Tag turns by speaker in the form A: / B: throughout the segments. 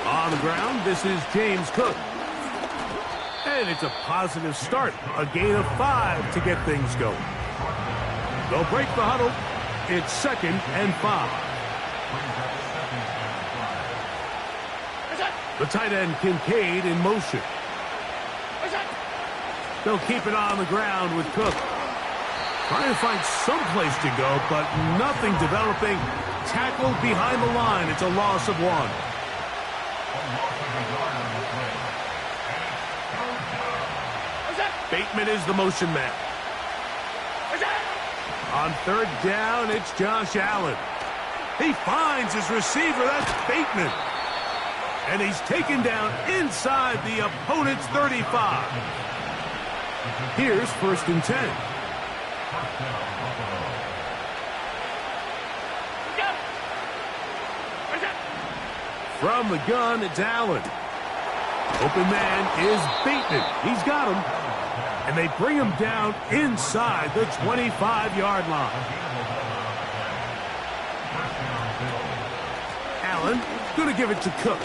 A: On the ground, this is James Cook. And it's a positive start. A gain of 5 to get things going. They'll break the huddle. It's 2nd and 5. The tight end Kincaid in motion. They'll keep it on the ground with Cook. Trying to find some place to go, but nothing developing. Tackled behind the line. It's a loss of 1. Bateman is the motion man. On 3rd down, it's Josh Allen. He finds his receiver. That's Bateman. And he's taken down inside the opponent's 35. Here's 1st and 10. From the gun, it's Allen. Open man is Bateman. He's got him. And they bring him down inside the 25-yard line. Allen going to give it to Cook.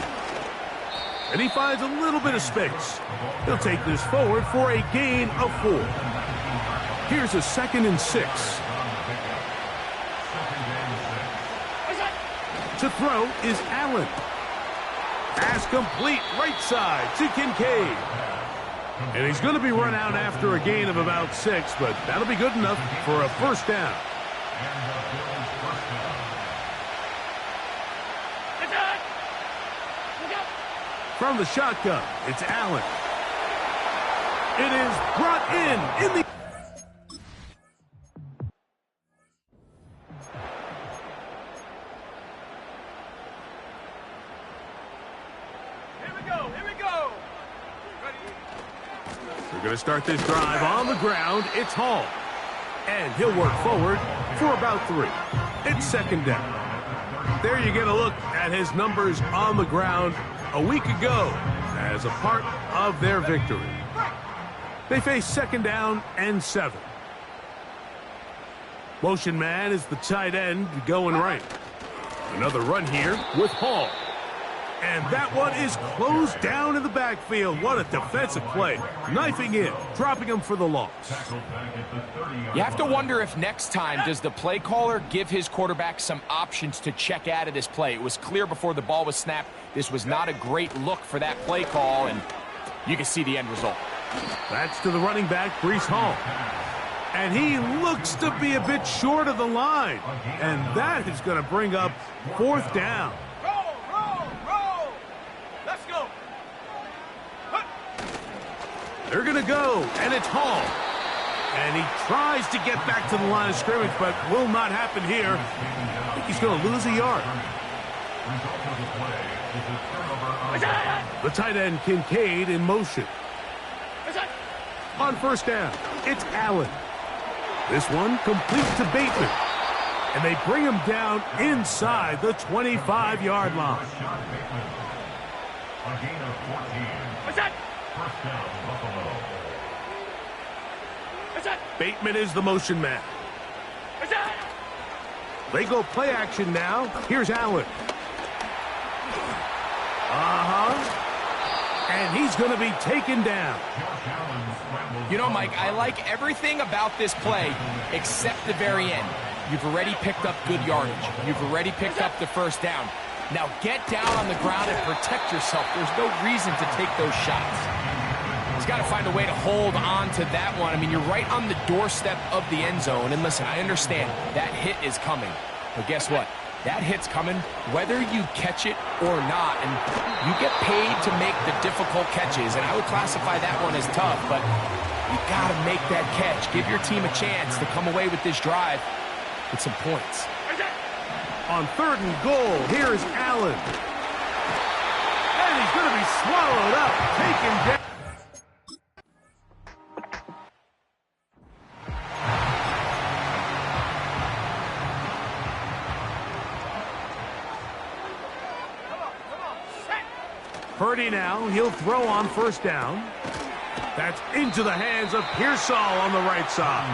A: And he finds a little bit of space. He'll take this forward for a gain of 4. Here's a 2nd and 6. To throw is Allen. Pass complete right side to Kincaid. And he's going to be run out after a gain of about 6, but that'll be good enough for a 1st down. From the shotgun, it's Allen. It is brought in the... They're going to start this drive on the ground. It's Hall. And he'll work forward for about 3. It's 2nd down. There you get a look at his numbers on the ground a week ago as a part of their victory. They face 2nd down and 7. Motion man is the tight end going right. Another run here with Hall. And that one is closed down in the backfield. What a defensive play. Knifing in, dropping him for the loss.
B: You have to wonder if next time does the play caller give his quarterback some options to check out of this play. It was clear before the ball was snapped. This was not a great look for that play call, and you can see the end result.
A: That's to the running back, Breece Hall. And he looks to be a bit short of the line. And that is going to bring up 4th down. They're going to go, and it's Hall. And he tries to get back to the line of scrimmage, but will not happen here. I think he's going to lose a yard. The tight end, Kincaid, in motion. On 1st down, it's Allen. This one complete to Bateman. And they bring him down inside the 25-yard line. A gain of 14. First down, Buffalo. Bateman is the motion man. They go play action now. Here's Allen. And he's going to be taken down.
B: You know, Mike, I like everything about this play except the very end. You've already picked up good yardage. You've already picked up the 1st down. Now get down on the ground and protect yourself. There's no reason to take those shots. He's got to find a way to hold on to that one. I mean, you're right on the doorstep of the end zone. And listen, I understand that hit is coming. But guess what? That hit's coming whether you catch it or not. And you get paid to make the difficult catches. And I would classify that one as tough. But you got to make that catch. Give your team a chance to come away with this drive with some points.
A: On 3rd and goal, here's Allen. And he's going to be swallowed up, taken down. Purdy now, he'll throw on 1st down. That's into the hands of Pearsall on the right side.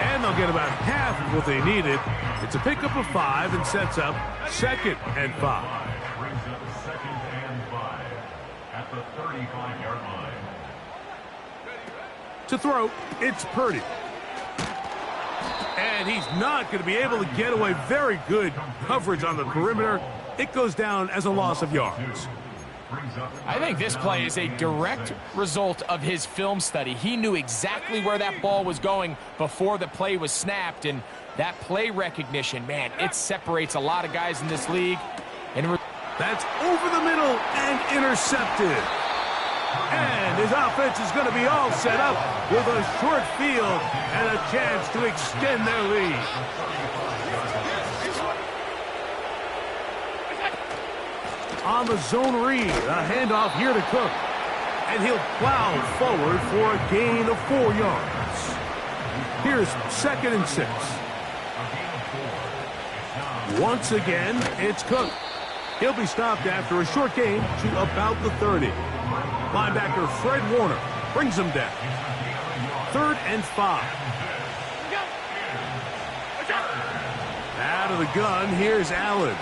A: And they'll get about half of what they needed. It's a pickup of 5 and sets up 2nd and 5.
C: at the 35-yard line.
A: To throw, it's Purdy. And he's not going to be able to get away. Very good coverage on the perimeter. It goes down as a loss of yards.
B: I think this play is a direct result of his film study. He knew exactly where that ball was going before the play was snapped, and that play recognition, man, it separates a lot of guys in this league. And
A: that's over the middle and intercepted. And his offense is going to be all set up with a short field and a chance to extend their lead. On the zone read, a handoff here to Cook. And he'll plow forward for a gain of 4 yards. Here's 2nd and 6. Once again, it's Cook. He'll be stopped after a short gain to about the 30. Linebacker Fred Warner brings him down. 3rd and 5. Out of the gun, here's Allen.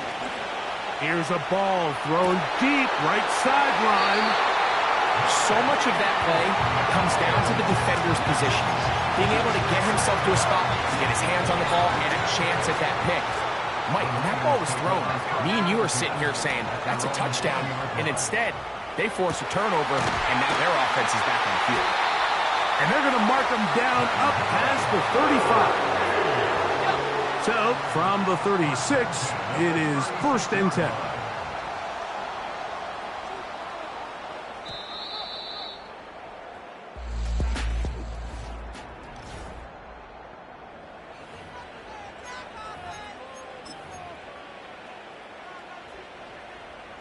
A: Here's a ball thrown deep, right sideline.
B: So much of that play comes down to the defender's position. Being able to get himself to a spot, to get his hands on the ball, and a chance at that pick. Mike, when that ball was thrown, me and you are sitting here saying, that's a touchdown. And instead, they force a turnover, and now their offense is back on the field.
A: And they're going to mark them down up past the 35. So, from the 36, it is 1st and 10.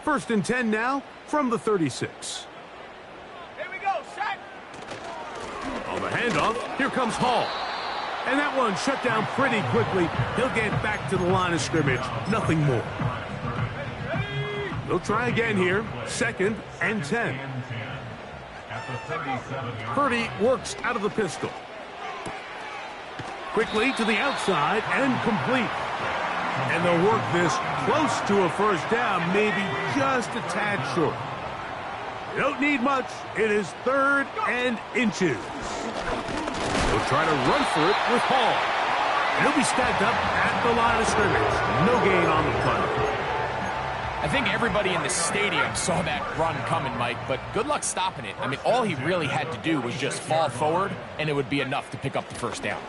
A: First and 10 now from the 36.
D: Here we go, set.
A: On the handoff, here comes Hall. And that one shut down pretty quickly. He'll get back to the line of scrimmage. Nothing more. They'll try again here. 2nd and 10. Purdy works out of the pistol. Quickly to the outside and complete. And they'll work this close to a 1st down, maybe just a tad short. They don't need much. It is 3rd and inches. They'll try to run for it with Hall. He'll be stacked up at the line of scrimmage. No gain on the play.
B: I think everybody in the stadium saw that run coming, Mike, but good luck stopping it. I mean, all he really had to do was just fall forward, and it would be enough to pick up the 1st down.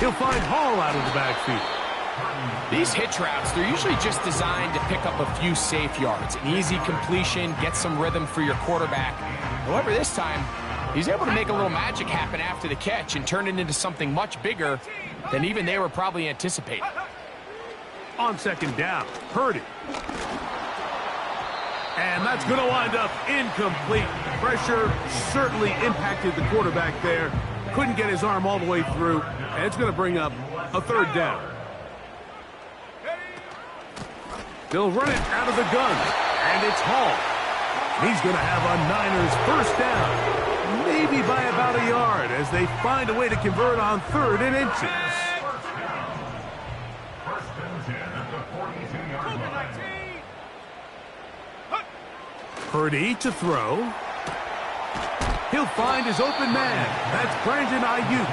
A: He'll find Hall out of the backfield.
B: These hitch routes, they're usually just designed to pick up a few safe yards. An easy completion, get some rhythm for your quarterback. However, this time, he's able to make a little magic happen after the catch and turn it into something much bigger than even they were probably anticipating.
A: On 2nd down, Purdy. And that's going to wind up incomplete. Pressure certainly impacted the quarterback there. Couldn't get his arm all the way through. And it's going to bring up a 3rd down. They'll run it out of the gun. And it's Hall. He's going to have a Niners 1st down. Maybe by about a yard as they find a way to convert on 3rd and inches. Purdy to throw. He'll find his open man. That's Brandon Ayuk.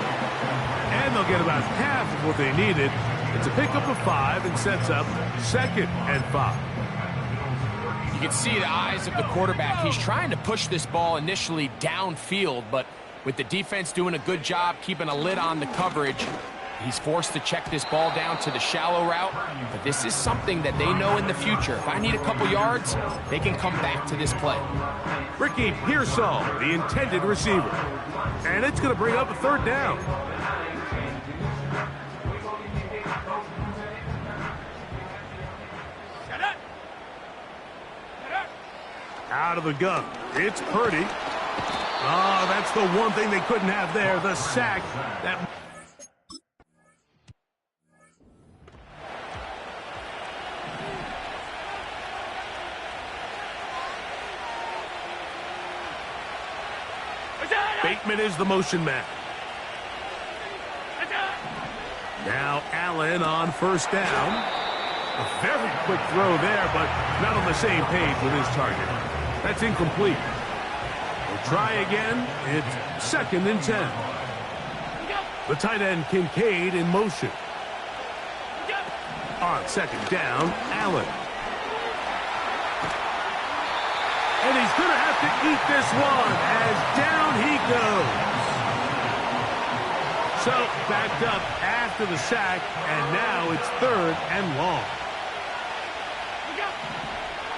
A: And they'll get about half of what they needed. It's a pickup of 5 and sets up 2nd and 5.
B: You can see the eyes of the quarterback. He's trying to push this ball initially downfield, but with the defense doing a good job keeping a lid on the coverage, he's forced to check this ball down to the shallow route. But this is something that they know in the future. If I need a couple yards, they can come back to this play.
A: Ricky Pearsall, the intended receiver. And it's going to bring up a 3rd down. Out of the gun, it's Purdy. Oh, that's the one thing they couldn't have there, the sack. That Bateman is the motion man. Now Allen on 1st down. A very quick throw there, but not on the same page with his target. That's incomplete. We'll try again. It's 2nd and 10. The tight end, Kincaid, in motion. On 2nd down, Allen. And he's going to have to eat this one as down he goes. So, backed up after the sack, and now it's 3rd and long.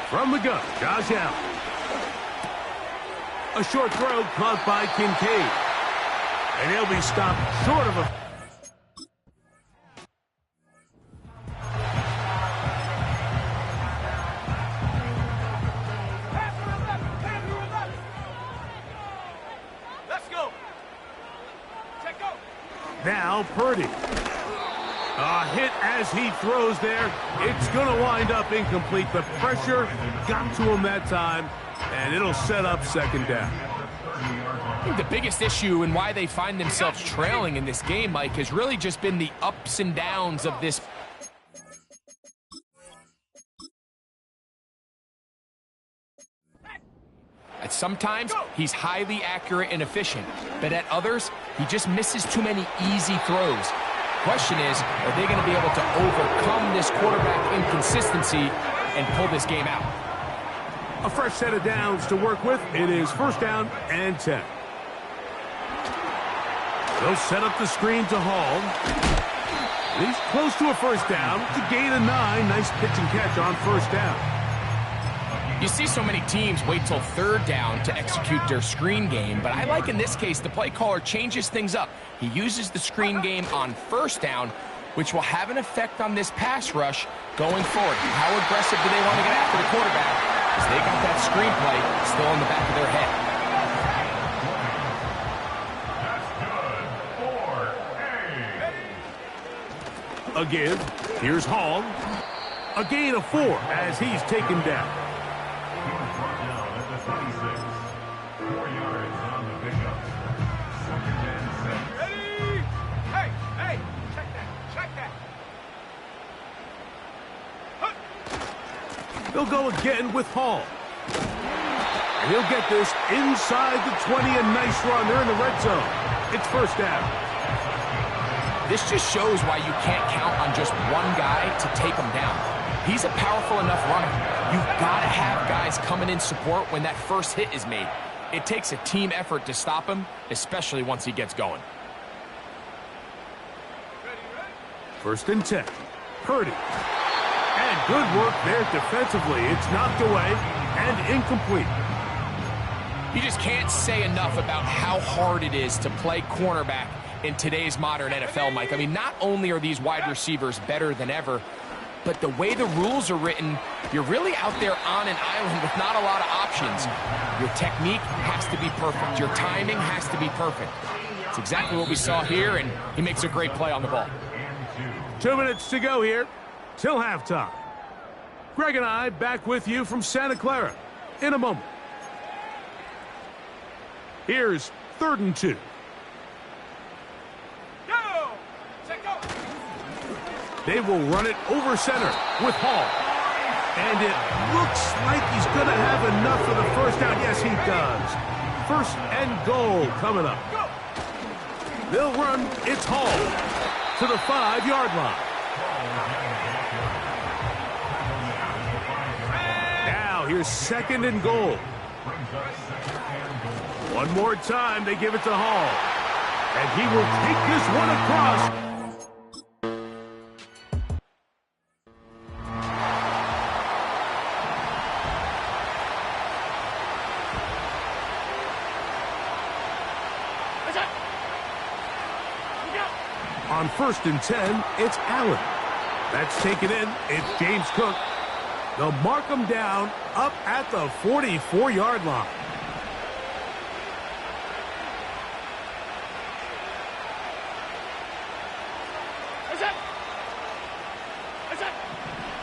A: From the gun, Josh Allen. A short throw caught by Kincaid. And he'll be stopped short of a...
D: Let's go. Check go.
A: Now Purdy. A hit as he throws there. It's going to wind up incomplete. The pressure got to him that time, and it'll set up 2nd down.
B: I think the biggest issue and why they find themselves trailing in this game, Mike, has really just been the ups and downs of this. At sometimes, he's highly accurate and efficient, but at others, he just misses too many easy throws. Question is, are they going to be able to overcome this quarterback inconsistency and pull this game out?
A: A fresh set of downs to work with. It is 1st down and 10. They'll set up the screen to Hall. He's close to a 1st down. To gain a 9. Nice pitch and catch on 1st down.
B: You see so many teams wait till 3rd down to execute their screen game, but I like in this case the play caller changes things up. He uses the screen game on 1st down, which will have an effect on this pass rush going forward. How aggressive do they want to get after the quarterback? Because they got that screenplay still in the back of their head.
A: Again, here's Hall. A gain of 4 as he's taken down.
C: He was brought down at the 26. 4 yards on the pickup. 2nd and 7.
D: Ready? Hey, hey, check that, check that.
A: They'll go again with Hall. And he'll get this inside the 20. A nice run. They're in the red zone. It's 1st down.
B: This just shows why you can't count on just one guy to take him down. He's a powerful enough runner. You've got to have guys coming in support when that first hit is made. It takes a team effort to stop him, especially once he gets going.
A: 1st and 10. Purdy. And good work there defensively. It's knocked away and incomplete.
B: You just can't say enough about how hard it is to play cornerback in today's modern NFL, Mike. I mean, not only are these wide receivers better than ever, but the way the rules are written, you're really out there on an island with not a lot of options. Your technique has to be perfect. Your timing has to be perfect. It's exactly what we saw here, and he makes a great play on the ball.
A: 2 minutes to go here till halftime. Greg and I back with you from Santa Clara in a moment. Here's 3rd and 2.
D: Go! Check go!
A: They will run it over center with Hall. And it looks like he's going to have enough for the 1st down. Yes, he does. 1st and goal coming up. They'll run. It's Hall to the 5-yard line. Now here's 2nd and goal. One more time, they give it to Hall. And he will take this one across. On 1st and 10, it's Allen. That's taken in. It's James Cook. They'll mark him down up at the 44-yard line.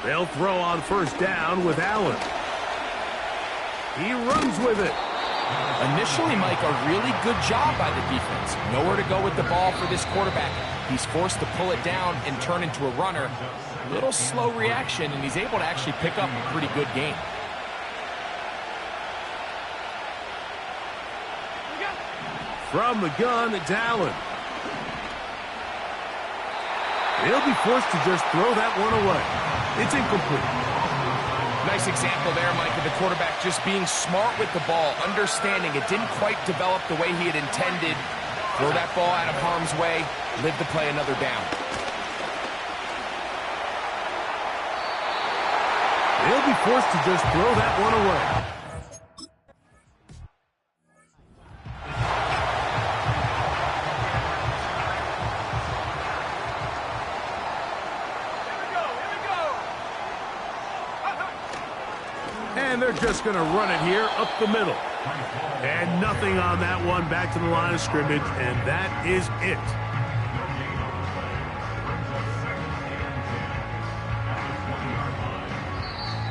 A: They'll throw on 1st down with Allen. He runs with it.
B: Initially, Mike, a really good job by the defense. Nowhere to go with the ball for this quarterback. He's forced to pull it down and turn into a runner. Little slow reaction, and he's able to actually pick up a pretty good game.
A: From the gun, it's Allen. He'll be forced to just throw that one away. It's incomplete.
B: Nice example there, Mike, of the quarterback just being smart with the ball, understanding it didn't quite develop the way he had intended. Throw that ball out of harm's way, live to play another down.
A: He'll be forced to just throw that one away. And they're just going to run it here up the middle. And nothing on that one, back to the line of scrimmage, and that is it.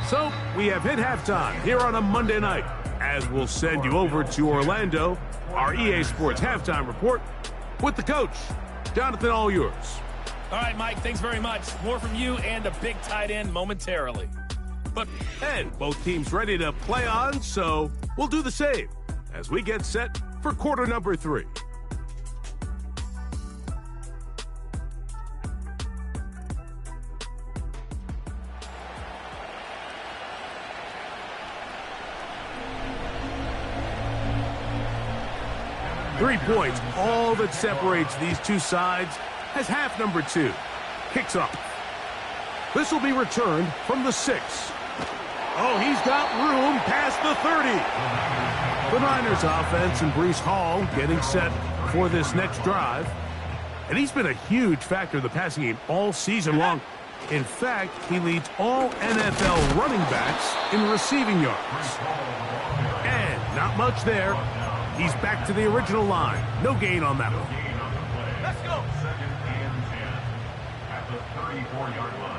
A: So, we have hit halftime here on a Monday night, as we'll send you over to Orlando, our EA Sports halftime report, with the coach. Jonathan, all yours.
E: All right, Mike, thanks very much. More from you and the big tight end momentarily.
A: And both teams ready to play on, so we'll do the same as we get set for quarter number 3. Three points, all that separates these two sides, as half number 2 kicks off. This will be returned from the 6. Oh, he's got room past the 30. The Niners offense and Breece Hall getting set for this next drive. And he's been a huge factor in the passing game all season long. In fact, he leads all NFL running backs in receiving yards. And not much there. He's back to the original line. No gain on that one.
D: Let's go.
C: 2nd and 10 at the 34-yard line.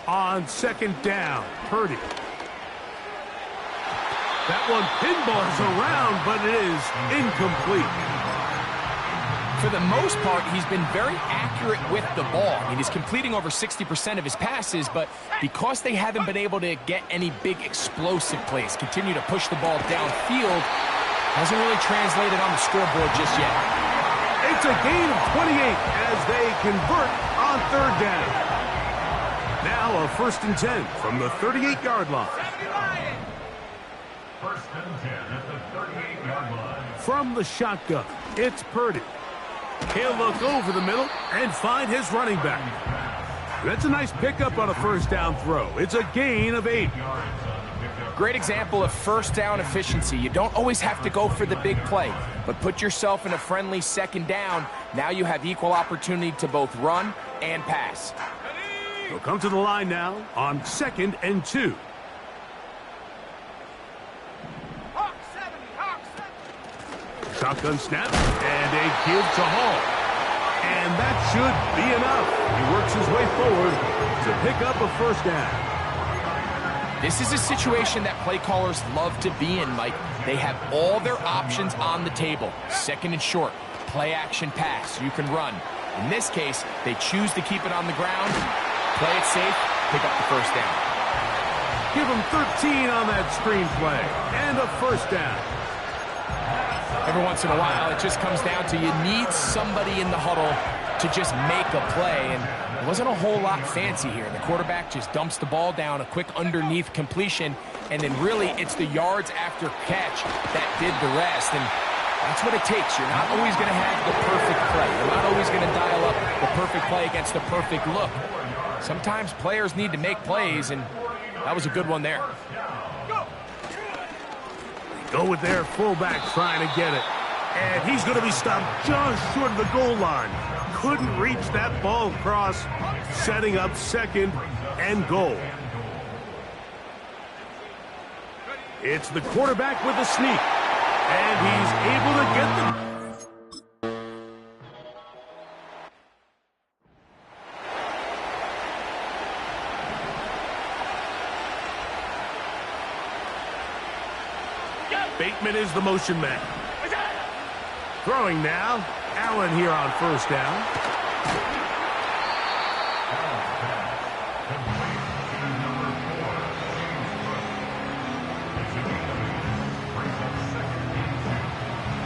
A: On 2nd down, Purdy. That one pinballs around, but it is incomplete.
B: For the most part, he's been very accurate with the ball. I mean, he's completing over 60% of his passes, but because they haven't been able to get any big explosive plays, continue to push the ball downfield, hasn't really translated on the scoreboard just yet.
A: It's a gain of 28 as they convert on 3rd down. Now a 1st and 10 from the 38-yard line.
C: 1st and 10 at the 38-yard line.
A: From the shotgun, it's Purdy. He'll look over the middle and find his running back. That's a nice pickup on a 1st down throw. It's a gain of 8.
B: Great example of 1st down efficiency. You don't always have to go for the big play, but put yourself in a friendly 2nd down. Now you have equal opportunity to both run and pass.
A: He'll come to the line now on 2nd and 2.
D: Hawk 70, Hawk 70.
A: Shotgun snap and a give to Hall. And that should be enough. He works his way forward to pick up a 1st down.
B: This is a situation that play callers love to be in, Mike. They have all their options on the table. 2nd and short, play action pass. You can run. In this case, they choose to keep it on the ground, play it safe, pick up the 1st down.
A: Give him 13 on that screenplay and a 1st down.
B: Every once in a while, it just comes down to you need somebody in the huddle to just make a play, and it wasn't a whole lot fancy here. The quarterback just dumps the ball down, a quick underneath completion, and then really it's the yards after catch that did the rest, and that's what it takes. You're not always going to have the perfect play. You're not always going to dial up the perfect play against the perfect look. Sometimes players need to make plays, and that was a good one there.
A: Go with their fullback trying to get it. And he's going to be stopped just short of the goal line. Couldn't reach that ball across, setting up 2nd and goal. It's the quarterback with a sneak. And he's able to get them. Bateman is the motion man. Throwing now. Allen here on first down.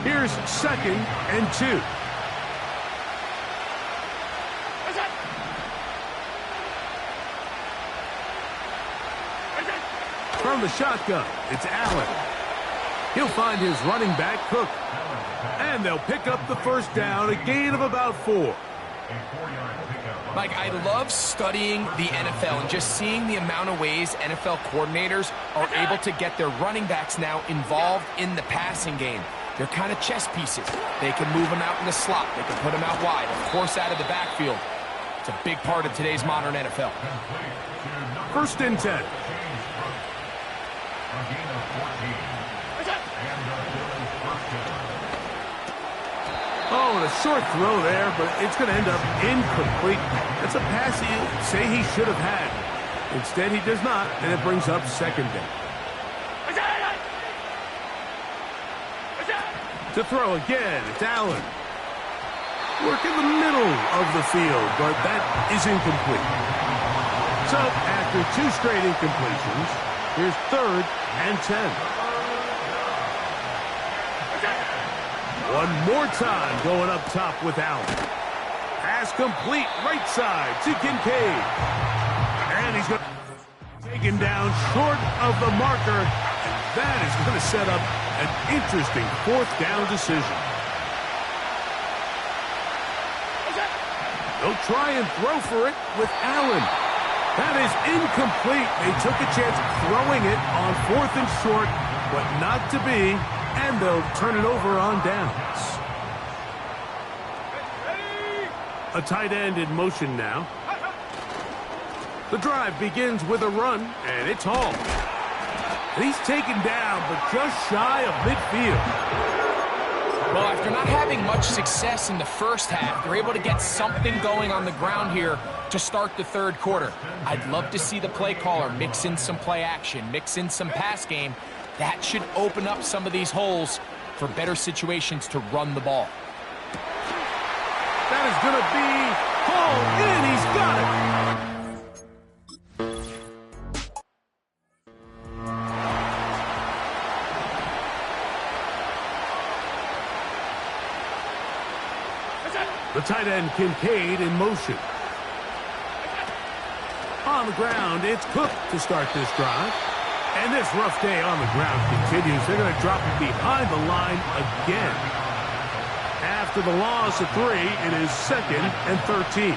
A: Here's 2nd and 2. From the shotgun, it's Allen. He'll find his running back, Cook. And they'll pick up the first down, a gain of about 4.
B: Mike, I love studying the NFL and just seeing the amount of ways NFL coordinators are able to get their running backs now involved in the passing game. They're kind of chess pieces. They can move them out in the slot. They can put them out wide, of course out of the backfield. It's a big part of today's modern NFL.
A: 1st and 10. Oh, and a short throw there, but it's going to end up incomplete. That's a pass you say he should have had. Instead, he does not, and it brings up 2nd down. To throw again, it's Allen. Work in the middle of the field, but that is incomplete. So, after 2 straight incompletions, here's 3rd and 10. One more time going up top with Allen. Pass complete, right side to Kincaid. And he's going to taken down short of the marker. And that is going to set up an interesting 4th down decision. They'll try and throw for it with Allen. That is incomplete. They took a chance throwing it on 4th and short, but not to be. And they'll turn it over on downs. A tight end in motion now. The drive begins with a run, and it's Hall. And he's taken down, but just shy of midfield.
B: Well, after not having much success in the first half, they're able to get something going on the ground here to start the 3rd quarter. I'd love to see the play caller mix in some play action, mix in some pass game. That should open up some of these holes for better situations to run the ball.
A: That is going to be hauled in. He's got it. The tight end Kincaid in motion. On the ground, it's Cook to start this drive. And this rough day on the ground continues. They're going to drop it behind the line again. After the loss of 3, it is 2nd and 13.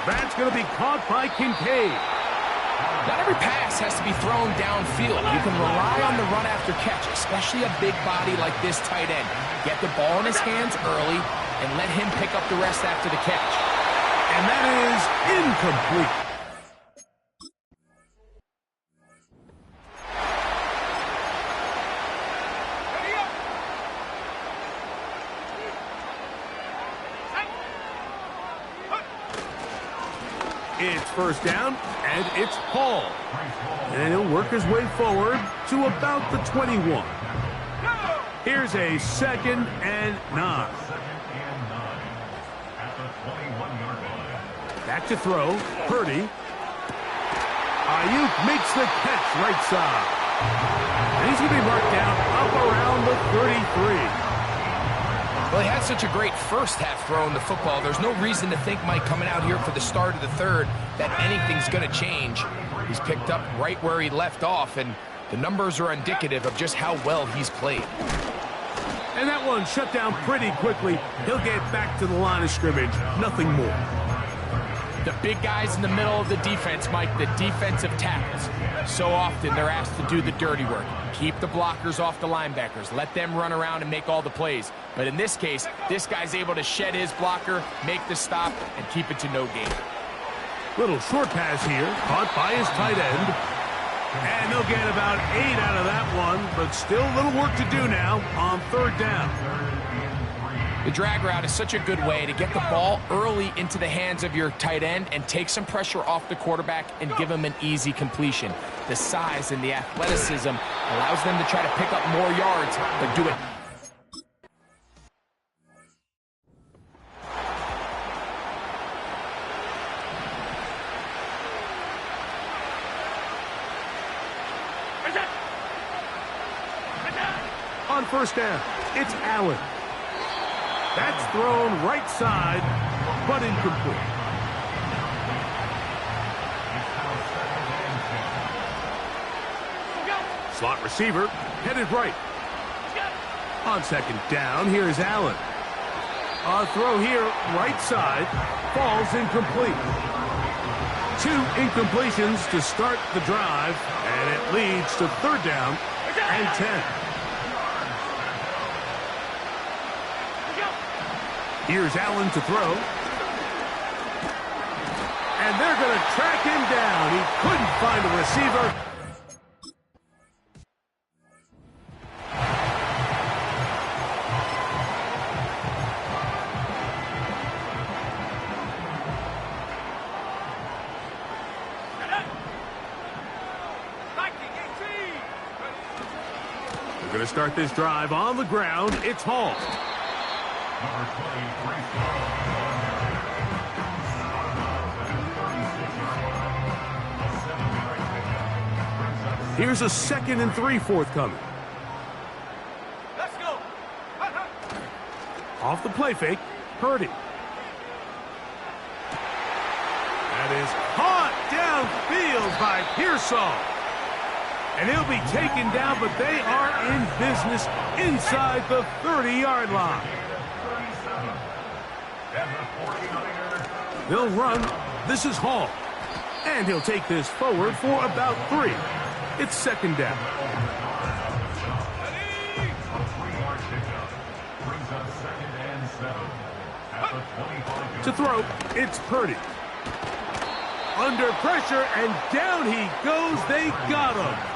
A: That's going to be caught by Kincaid.
B: Not every pass has to be thrown downfield. You can rely on the run after catch, especially a big body like this tight end. Get the ball in his hands early and let him pick up the rest after the catch.
A: And that is incomplete. It's 1st down, and it's Hall. And he'll work his way forward to about the 21. Here's a 2nd and 9. Back to throw, Purdy. Ayuk makes the catch right side. And he's going to be marked down up around the 33.
B: Well, he had such a great first half throwing the football. There's no reason to think, Mike, coming out here for the start of the 3rd, that anything's going to change. He's picked up right where he left off, and the numbers are indicative of just how well he's played.
A: And that one shut down pretty quickly. He'll get back to the line of scrimmage. Nothing more.
B: The big guys in the middle of the defense, Mike, the defensive tackles. So often they're asked to do the dirty work. Keep the blockers off the linebackers. Let them run around and make all the plays. But in this case, this guy's able to shed his blocker, make the stop, and keep it to no gain.
A: Little short pass here, caught by his tight end. And they'll get about 8 out of that one, but still a little work to do now on 3rd down.
B: The drag route is such a good way to get the ball early into the hands of your tight end and take some pressure off the quarterback and give him an easy completion. The size and the athleticism allows them to try to pick up more yards, but do it.
A: On first down, it's Allen. That's thrown right side, but incomplete. Slot receiver, headed right. On second down, here's Allen. A throw here, right side, falls incomplete. 2 incompletions to start the drive, and it leads to third down and 10. Here's Allen to throw. And they're going to track him down. He couldn't find a receiver. We're going to start this drive on the ground. It's Hall. Here's a 2nd and 3 forthcoming.
D: Let's go.
A: Off the play fake, Purdy. That is caught downfield by Pearsall. And he'll be taken down, but they are in business inside the 30-yard line. They'll run. This is Hall. And he'll take this forward for about 3. It's second down. To throw, it's Purdy. Under pressure, and down he goes. They got him.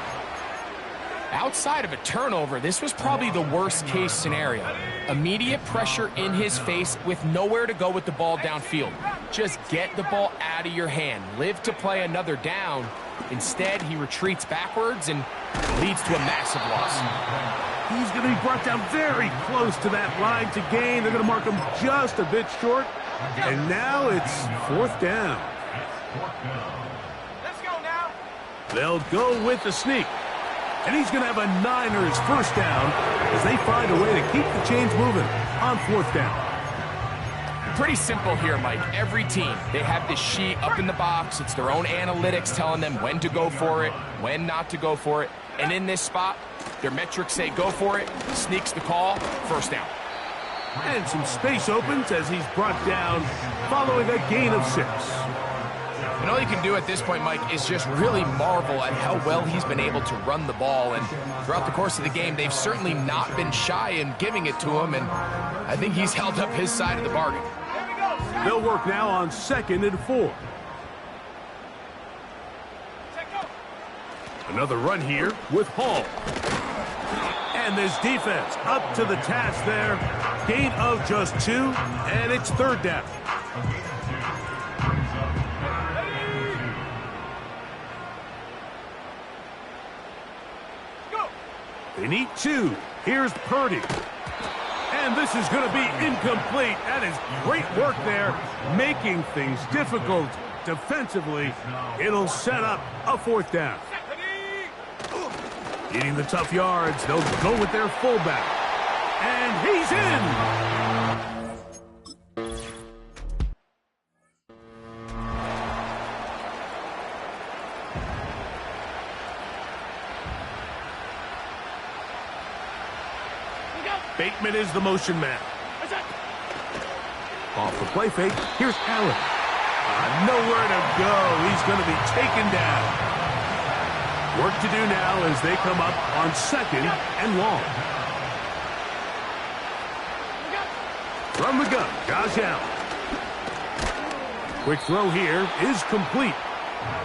B: Outside of a turnover, this was probably the worst-case scenario. Immediate pressure in his face with nowhere to go with the ball downfield. Just get the ball out of your hand. Live to play another down. Instead, he retreats backwards and leads to a massive loss.
A: He's going to be brought down very close to that line to gain. They're going to mark him just a bit short. And now it's fourth down.
D: Let's go now.
A: They'll go with the sneak. And he's going to have a Niners first down as they find a way to keep the chains moving on fourth down.
B: Pretty simple here, Mike. Every team, they have this sheet up in the box. It's their own analytics telling them when to go for it, when not to go for it. And in this spot, their metrics say go for it, sneaks the call, first down.
A: And some space opens as he's brought down following a gain of 6.
B: And all you can do at this point, Mike, is just really marvel at how well he's been able to run the ball. And throughout the course of the game, they've certainly not been shy in giving it to him. And I think he's held up his side of the bargain.
A: They'll work now on 2nd and 4. Another run here with Hall. And this defense up to the task there. Gain of just 2, and it's third down. They need 2. Here's Purdy. And this is going to be incomplete. That is great work there, making things difficult defensively. It'll set up a fourth down. Getting the tough yards, they'll go with their fullback. And he's in! Bateman is the motion man. Off the play fake, here's Allen. Nowhere to go. He's going to be taken down. Work to do now as they come up on 2nd and long. From the gun, Josh Allen. Quick throw here is complete.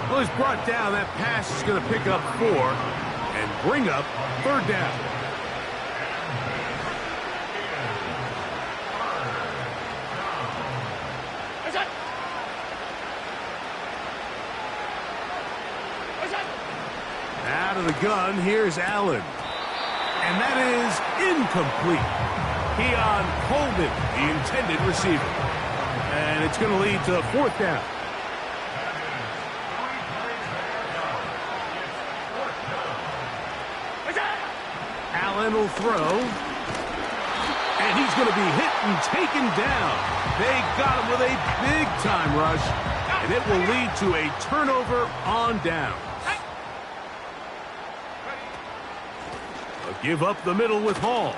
A: Well, he's brought down. That pass is going to pick up 4 and bring up third down. Out of the gun, here's Allen. And that is incomplete. Keon Coleman, the intended receiver. And it's going to lead to 4th down. Allen will throw. And he's going to be hit and taken down. They got him with a big-time rush. And it will lead to a turnover on down. A give up the middle with Hall.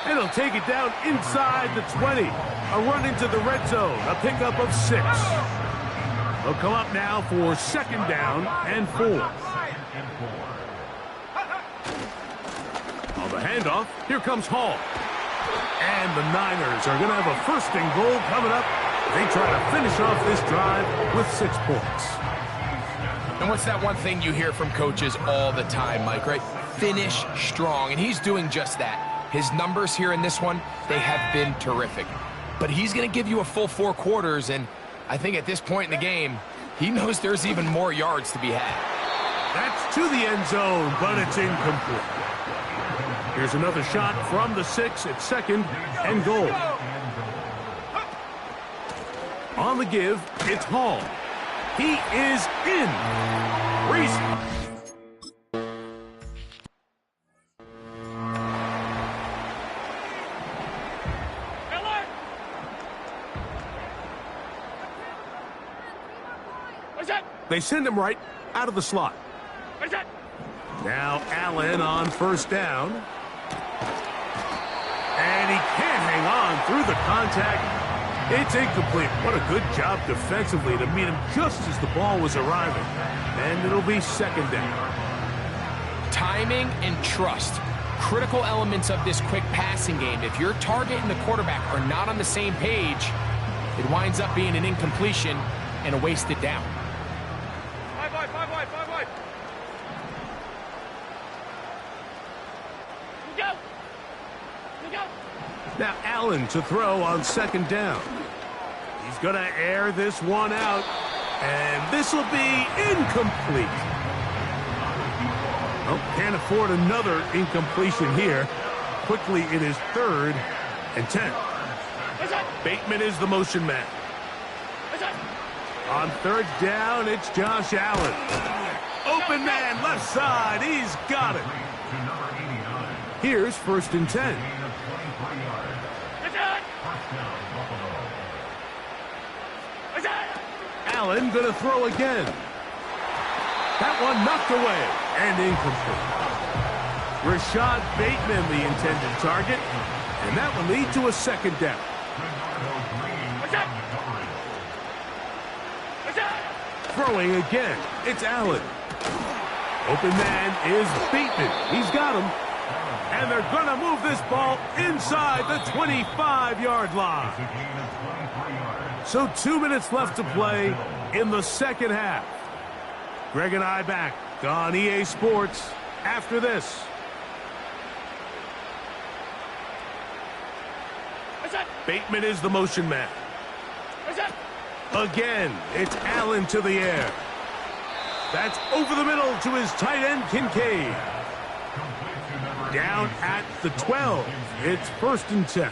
A: And he'll take it down inside the 20. A run into the red zone. A pickup of 6. They'll come up now for 2nd down and 4. On the handoff, here comes Hall. And the Niners are going to have a 1st and goal coming up. They try to finish off this drive with 6 points.
B: And what's that one thing you hear from coaches all the time, Mike, right? Finish strong, and he's doing just that. His numbers here in this one, they have been terrific. But he's going to give you a full 4 quarters, and I think at this point in the game, he knows there's even more yards to be had.
A: That's to the end zone, but it's incomplete. Here's another shot from the 6 at 2nd and goal. On the give, it's Hall. He is in. Reese. They send him right out of the slot. Now Allen on 1st down. And he can't hang on through the contact. It's incomplete. What a good job defensively to meet him just as the ball was arriving. And it'll be 2nd down.
B: Timing and trust. Critical elements of this quick passing game. If your target and the quarterback are not on the same page, it winds up being an incompletion and a wasted down.
D: 5 wide. Go.
A: Now Allen to throw on 2nd down. He's going to air this one out. And this will be incomplete. Oh, can't afford another incompletion here. Quickly it is 3rd and 10. Bateman is the motion man. On 3rd down, it's Josh Allen. Open man, left side. He's got it. Here's 1st and 10. Allen going to throw again. That one knocked away and incomplete. Rashad Bateman, the intended target. And that will lead to a 2nd down. Throwing again, it's Allen. Open man is Bateman. He's got him. And they're going to move this ball inside the 25-yard line. So 2 minutes left to play in the 2nd half. Greg and I back on EA Sports after this. Bateman is the motion man. Again, it's Allen to the air. That's over the middle to his tight end, Kincaid. Down at the 12. It's 1st and 10.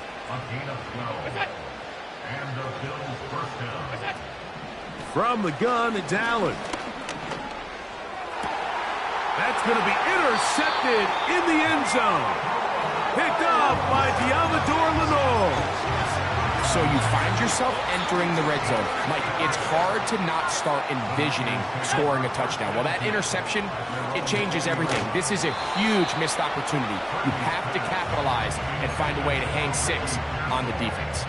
A: From the gun, it's Allen. That's going to be intercepted in the end zone. Picked up by Diamador Lenore.
B: So you find yourself entering the red zone. Mike, it's hard to not start envisioning scoring a touchdown. Well, that interception, it changes everything. This is a huge missed opportunity. You have to capitalize and find a way to hang 6 on the defense.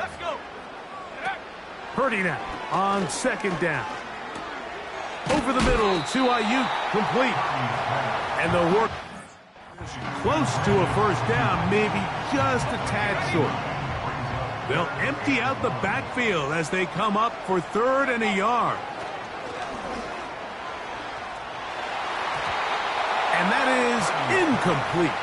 D: Let's go.
A: Purdy now on 2nd down. Over the middle to Ayuk, complete. And the work close to a 1st down, maybe just a tad short. They'll empty out the backfield as they come up for 3rd and a yard. And that is incomplete.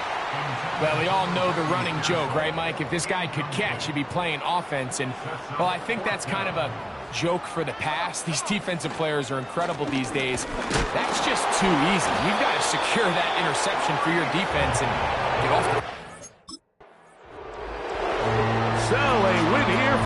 B: Well, we all know the running joke, right, Mike? If this guy could catch, he'd be playing offense. And, well, I think that's kind of a joke for the past. These defensive players are incredible these days. That's just too easy. You've got to secure that interception for your defense and get off the